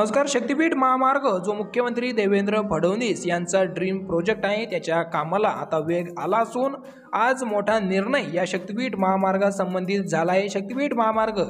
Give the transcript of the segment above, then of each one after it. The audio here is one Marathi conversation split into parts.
नमस्कार. शक्तीपीठ महामार्ग जो मुख्यमंत्री देवेंद्र फडणवीस यांचा ड्रीम प्रोजेक्ट आहे त्याच्या कामाला आता वेग आला असून आज मोठा निर्णय या शक्तीपीठ महामार्गासंबंधित झाला आहे. शक्तीपीठ महामार्ग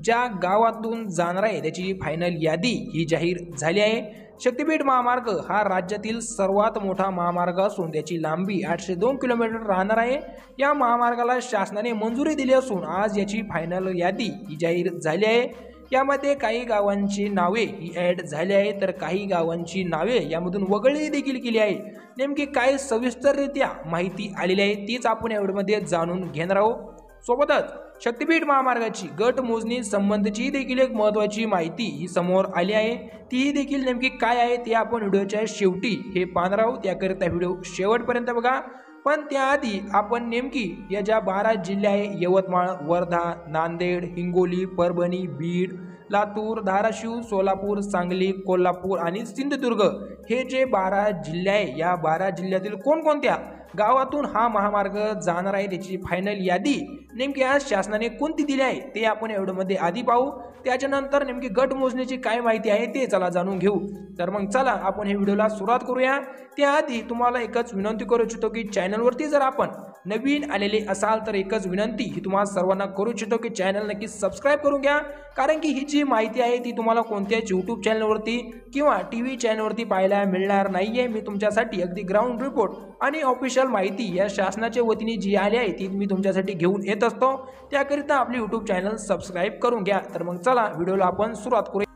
ज्या गावातून जाणार आहे त्याची फायनल यादी ही जाहीर झाली आहे. शक्तीपीठ महामार्ग हा राज्यातील सर्वात मोठा महामार्ग असून त्याची लांबी 802 किलोमीटर राहणार आहे. या महामार्गाला शासनाने मंजुरी दिली असून आज याची फायनल यादी ही जाहीर झाली आहे. यामध्ये काही गावांची नावे ही ॲड झाली आहे तर काही गावांची नावे यामधून वगळली देखील केली आहे. नेमकी काय सविस्तररित्या माहिती आलेली आहे तीच आपण या व्हिडिओमध्ये जाणून घेणार आहोत. सोबतच शक्तीपीठ महामार्गाची गट मोजणी संबंधीची देखील एक महत्त्वाची माहिती ही समोर आली आहे. ती देखील नेमकी काय आहे ते आपण व्हिडिओच्या शेवटी हे पाहणार आहोत. त्याकरिता व्हिडिओ शेवटपर्यंत बघा. पण त्याआधी आपण नेमकी या ज्या 12 जिल्हे आहे यवतमाळ, वर्धा, नांदेड, हिंगोली, परभणी, बीड, लातूर, धाराशिव, सोलापूर, सांगली, कोल्हापूर आणि सिंधुदुर्ग हे जे 12 जिल्हे आहे या 12 जिल्ह्यातील कोणकोणत्या गावातून हा महामार्ग जाणार आहे त्याची फायनल यादी नेमकी आज शासनाने कोणती दिली आहे ते आपण या व्हिडिओमध्ये आधी पाहू. त्याच्यानंतर नेमकी गट मोजणीची काय माहिती आहे ते चला जाणून घेऊ. तर मग चला आपण हे व्हिडिओला सुरुवात करूया. त्याआधी तुम्हाला एकच विनंती करू इच्छितो की चॅनलवरती जर आपण नवीन आलेले असाल तर एकच विनंती ही तुम्हाला सर्वांना करू इच्छितो की चॅनल नक्की सबस्क्राईब करून घ्या. कारण की ही जी माहिती आहे ती तुम्हाला कोणत्याच यूट्यूब चॅनलवरती किंवा TV चॅनलवरती पाहायला मिळणार नाहीये. मी तुमच्यासाठी अगदी ग्राउंड रिपोर्ट आणि ऑफिशियल माहिती या शासनाच्या वतीने जी आली आहे ती मी तुमच्यासाठी घेऊन येत असतो. त्याकरिता आपले यूट्यूब चॅनल सबस्क्राईब करून घ्या. तर मग चला व्हिडिओला आपण सुरुवात करूया.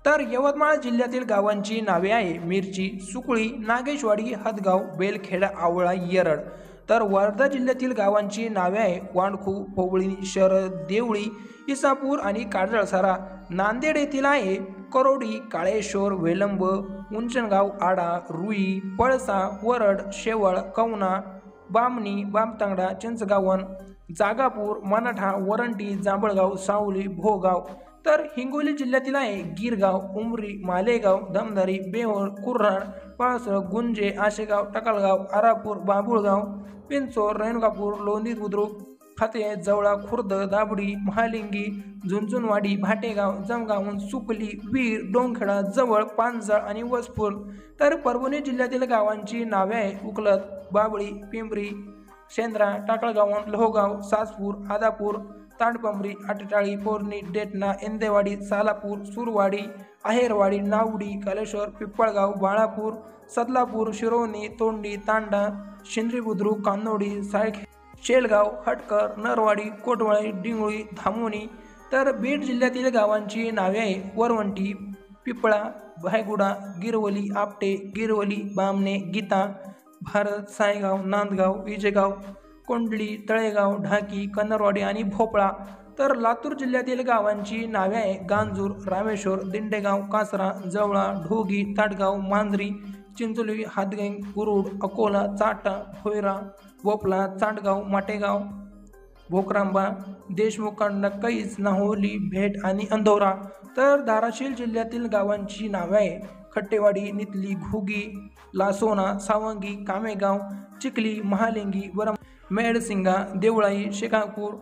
तर यवतमाळ जिल्ह्यातील गावांची नावे आहे मिरची, सुकळी, नागेशवाडी, हदगाव, बेलखेडा, आवळा, येरड. तर वर्धा जिल्ह्यातील गावांची नावे आहे वांडखू, पोवळी, शरद, देवळी, इसापूर आणि काजळसारा. नांदेड येथील आहे करोडी, काळेश्वर, वेलंब, उंचनगाव, आडा, रुई, पळसा, वरड, शेवळ, कवना, बामणी, बामतांगडा, चिंचगावन, जागापूर, मनाठा, वरंटी, जांभळगाव, सावली, भोगाव. तर हिंगोली जिल्ह्यातील आहे गिरगाव, उमरी, मालेगाव, धमदारी, बेहोळ, कुर्हाड, पाळसळ, गुंजे, आशेगाव, टकलगाव, आरापूर, बाबुळगाव, पिंचोर, रेणगापूर, लोणी बुद्रुक, फाते, जवळा, खुर्द, दाबडी, महालिंगी, झुंझुनवाडी, भाटेगाव, जमगावन, सुकली, वीर, डोंगखेडा, जवळ, पानजळ आणि वसपूर. तर परभणी जिल्ह्यातील गावांची नावे आहे उकलत, बाबळी, पिंपरी, शेंद्रा, टाकळगावन, लोहगाव, सासपूर, आदापूर, तांडपंबरी, आटटाळी, पोरणी, डेटना, इंदेवाडी, सालापूर, सुरवाडी, आहेरवाडी, नावडी, कालेश्वर, पिप्पळगाव, बाळापूर, सदलापूर, शिरोनी, तोंडी, तांडा, शिंद्री बुद्रुक, कान्नोडी, साळखे, शेलगाव, हटकर, नरवाडी, कोटवळे, डिंगोळी, धामोनी. तर बीड जिल्ह्यातील गावांची नावे आहे वरवंटी, पिपळा, भायगुडा, गिरवली, आपटे, गिरवली, बामणे, गीता, भारत, सायगाव, नांदगाव, विजेगाव, कोंडली, तळेगाव, ढाकी, कन्नरवाडी आणि भोपळा. तर लातूर जिल्ह्यातील गावांची नावे आहे गांजूर, रामेश्वर, दिंडेगाव, कासरा, जवळा, ढोगी, ताटगाव, मांजरी, चिंचोली, हातगंग, गुरुड, अकोला, चाटा, भोयरा, बोपला, चांडगाव, माटेगाव, भोकरांबा, देशमुखांना, कैस, नाहोली, भेट आणि अंधोरा. तर धाराशिव जिल्ह्यातील गावांची नावे आहे खट्टेवाडी, नितली, घुगी, लासोना, सावंगी, कामेगाव, चिखली, महालिंगी, वरम, मेडसिंगा, देवळाई, शेकापूर,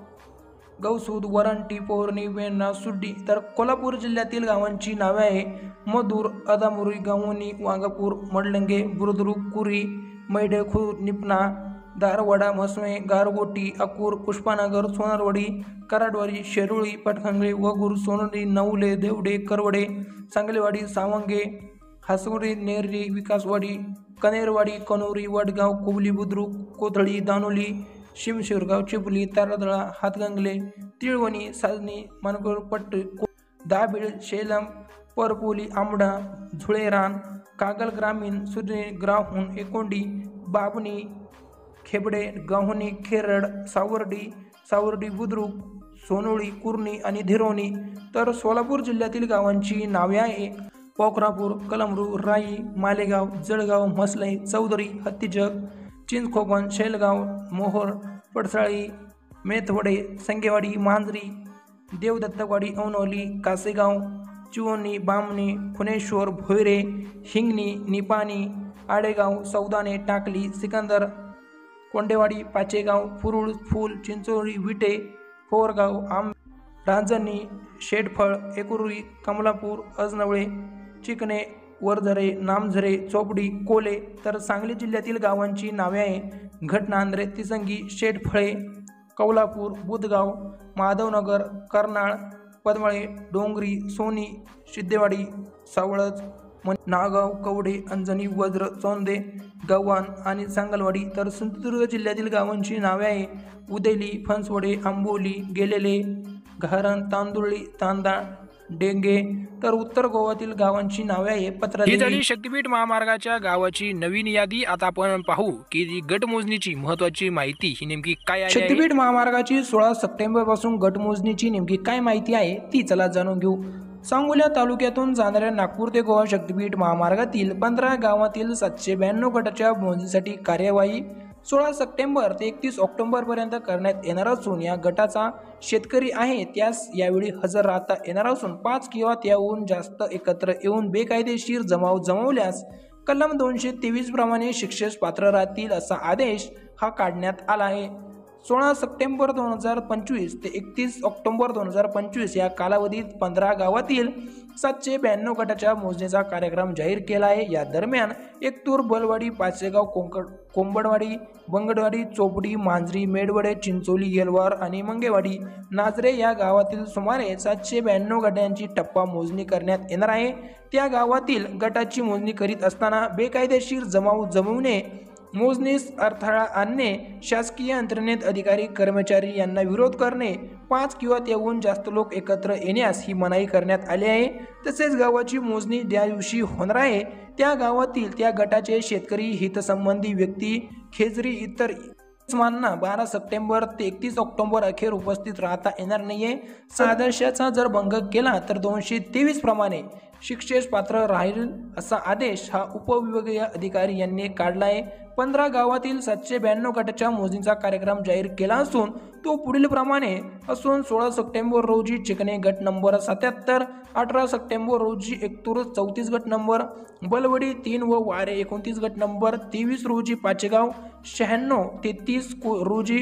गौसूद, वरांटी, पोहरणी, वेण्णा, सुड्डी. तर कोल्हापूर जिल्ह्यातील गावांची नावे आहे मधूर, अदामुरी, गावोनी, वाघापूर, मडलंगे, बुरुद्रुक, कुरी, मैडे, खूर, निपना, दारवाडा, म्हसवे, गारगोटी, अकूर, पुष्पानगर, सोनारवाडी, कराडवाडी, शेरुळी, पटखंगळे, वगूर, सोनरी, नवले, देवडे, करवडे, सांगलेवाडी, सावंगे, हासुरी, नेररी, विकासवाडी, कनेरवाडी, कनोरी, वडगाव, कोबली, बुद्रुक, कोथळी, दानोली, शिमशिरगाव, चिपली, तारादळा, हातगंगले, तिळवणी, साजणी, मानकोर, पट्टी, दाभिळ, शेलम, परपोली, आंबडा, झुळेरान, कागल ग्रामीण, सुर्णे, ग्राहून, एकोंडी, बाबणी, खेबडे, गव्हाणी, खेरड, सावर्डी, बुद्रुक, सोनोळी, कुर्णी आणि धिरोणी. तर सोलापूर जिल्ह्यातील गावांची नावे आहे पोखरापूर, कलमरू, राई, मालेगाव, जळगाव, म्हसलाई, चौधरी, हत्तीजग, चिंचखोपण, शेलगाव, मोहोर, पडसाळी, मेथवडे, संगेवाडी, मांजरी, देवदत्तवाडी, औनवली, कासेगाव, चिवोनी, बामणी, खुनेश्वर, भोयरे, हिंगणी, निपाणी, आडेगाव, सौदाने, टाकली, सिकंदर, कोंडेवाडी, पाचेगाव, फुरुळ, फूल, चिंचोळी, विटे, पोरगाव, रांजणी, शेडफळ, एकुर्वी, कमलापूर, अजनवळे, चिकणे, वरझरे, नामझरे, चोपडी, कोले. तर सांगली जिल्ह्यातील गावांची नावे आहे घटनांद्रे, तिसंगी, शेटफळे, कौलापूर, बुधगाव, माधवनगर, कर्नाळ, पदमळे, डोंगरी, सोनी, सिद्धेवाडी, सावळज, नागाव, कवडे, अंजनी, वज्र, चोंदे, गव्हाण आणि सांगलवाडी. तर सिंधुदुर्ग जिल्ह्यातील गावांची नावे आहे उदेली, फणसवडे, आंबोली, गेलेले, घारण, तांदुळी, तांदा, डेंगे. तर उत्तर गोव्यातील गावांची नावे आहे पत्रादेवी. ही झाली शक्तिपीठ महामार्गाच्या गावाची नवीन यादी. आता आपण पाहू की गटमोजणीची महत्त्वाची माहिती ही नेमकी काय आहे. शक्तिपीठ महामार्गाची 16 सप्टेंबर पासून गटमोजणीची नेमकी काय माहिती आहे ती चला जाणून घेऊ. सांगोला तालुक्यातून जाणाऱ्या नागपूर ते गोवा शक्तिपीठ महामार्गातील 15 गावातील 792 गटाच्या मोजणीसाठी कार्यवाही 16 सप्टेंबर ते 31 ऑक्टोबरपर्यंत करण्यात येणार असून या गटाचा शेतकरी आहे त्यास यावेळी हजर राहता येणार असून 5 किंवा त्याहून जास्त एकत्र येऊन बेकायदेशीर जमाव जमवल्यास कलम 223 प्रमाणे शिक्षेस पात्र राहतील असा आदेश हा काढण्यात आला आहे. 16 सप्टेंबर 2025 ते 31 ऑक्टोबर 2025 या कालावधीत 15 गावातील 792 गटाच्या मोजणीचा कार्यक्रम जाहीर केला आहे. या दरम्यान एकतूर, बलवाडी, पाचेगाव, कोंबडवाडी, बंगडवाडी, चोपडी, मांजरी, मेडवडे, चिंचोली, येलवार आणि मंगेवाडी, नाझरे या गावातील सुमारे 792 गटांची टप्पा मोजणी करण्यात येणार आहे. त्या गावातील गटाची मोजणी करीत असताना बेकायदेशीर जमाव जमवणे, मोजणीस अडथळा आणणे, शासकीय यंत्रणेत अधिकारी कर्मचारी यांना विरोध करणे, 5 किंवा त्याहून जास्त लोक एकत्र येण्यास ही मनाई करण्यात आली आहे. तसेच गावाची मोजणी ज्या दिवशी होणार आहे त्या गावातील त्या गटाचे शेतकरी, हितसंबंधी व्यक्ती, खेजरी इतर मानना 12 सप्टेंबर ते 31 ऑक्टोबर अखेर उपस्थित राहता येणार नाहीये. आदेशाचा जर भंग केला तर 223 प्रमाणे शिक्षेस पात्र राहील असा आदेश हा उपविभागीय अधिकारी यांनी काढला आहे. 15 गावातील 792 गटाच्या मोजणीचा कार्यक्रम जाहीर केला असून तो पुढील प्रमाणे असून 16 सप्टेंबर रोजी चिकणे गट नंबर 77, 18 सप्टेंबर रोजी एकतूर 34 गट नंबर, बलवडी 3 व वारे 29 गट नंबर, 23 रोजी पाचेगाव, 96 ते 30 रोजी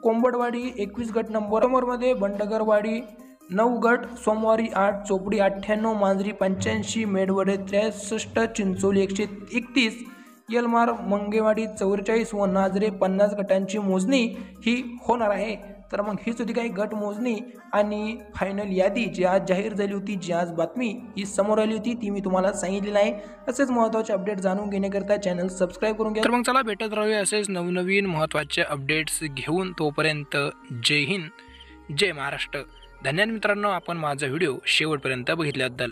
कोंबडवाडी 21 गट नंबरमध्ये, बंडगरवाडी 9 गट, सोमवारी 8, चोपडी 98, मांजरी 85, मेडवडे 63, चिंचोली 131, येलमार, मंगेवाडी 44 व नाझरे 50 गटांची मोजणी ही होणार आहे. तर मग हीच होती काही गट मोजणी आणि फायनल यादी जी आज जाहीर झाली होती, जी आज बातमी ही समोर आली होती ती मी तुम्हाला सांगितलेली आहे. असेच महत्त्वाचे अपडेट जाणून घेण्याकरता चॅनल सबस्क्राईब करून घ्या. तर मग चला भेटत राहूया असेच नवनवीन महत्त्वाचे अपडेट्स घेऊन. तोपर्यंत जय हिंद, जय महाराष्ट्र. धन्यवाद मित्रांनो, आपण माझा व्हिडिओ शेवटपर्यंत बघितल्याबद्दल.